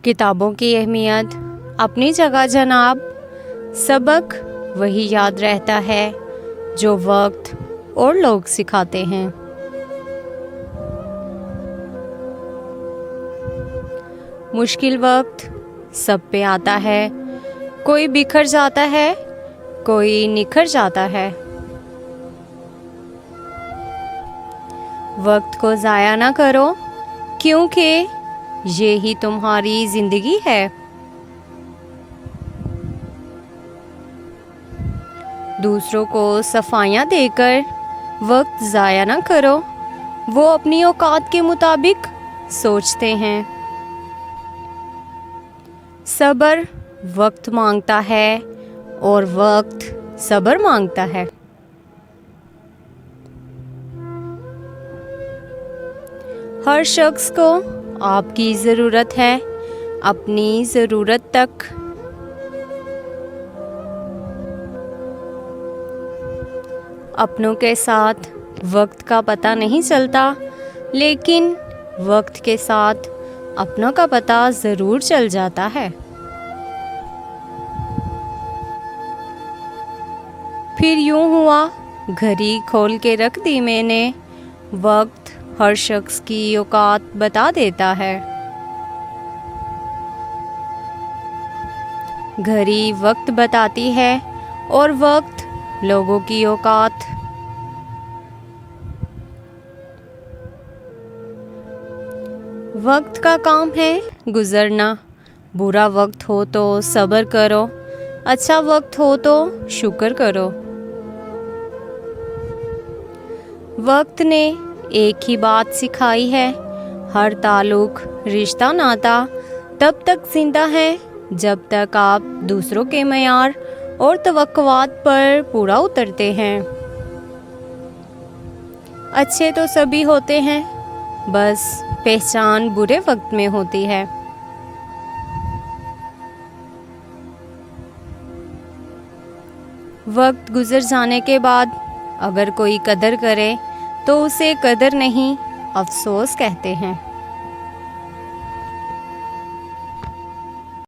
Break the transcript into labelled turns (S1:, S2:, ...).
S1: किताबों की अहमियत अपनी जगह जनाब, सबक वही याद रहता है जो वक्त और लोग सिखाते हैं। मुश्किल वक्त सब पे आता है, कोई बिखर जाता है, कोई निखर जाता है। वक्त को ज़ाया ना करो, क्योंकि ये ही तुम्हारी ज़िंदगी है। दूसरों को सफाइयाँ देकर वक्त ज़ाया ना करो, वो अपनी औकात के मुताबिक सोचते हैं। सब्र वक्त मांगता है और वक्त सब्र मांगता है। हर शख्स को आपकी ज़रूरत है, अपनी ज़रूरत तक। अपनों के साथ वक्त का पता नहीं चलता, लेकिन वक्त के साथ अपनों का पता ज़रूर चल जाता है। फिर यूं हुआ, घड़ी खोल के रख दी मैंने, वक्त हर शख्स की औकात बता देता है। घड़ी वक्त बताती है और वक्त लोगों की औकात। वक्त का काम है गुजरना, बुरा वक्त हो तो सब्र करो, अच्छा वक्त हो तो शुक्र करो। वक्त ने एक ही बात सिखाई है, हर ताल्लुक रिश्ता नाता तब तक जिंदा है जब तक आप दूसरों के मयार और तवक्कुआत पर पूरा उतरते हैं। अच्छे तो सभी होते हैं, बस पहचान बुरे वक्त में होती है। वक्त गुजर जाने के बाद अगर कोई कदर करे तो उसे कदर नहीं, अफसोस कहते हैं।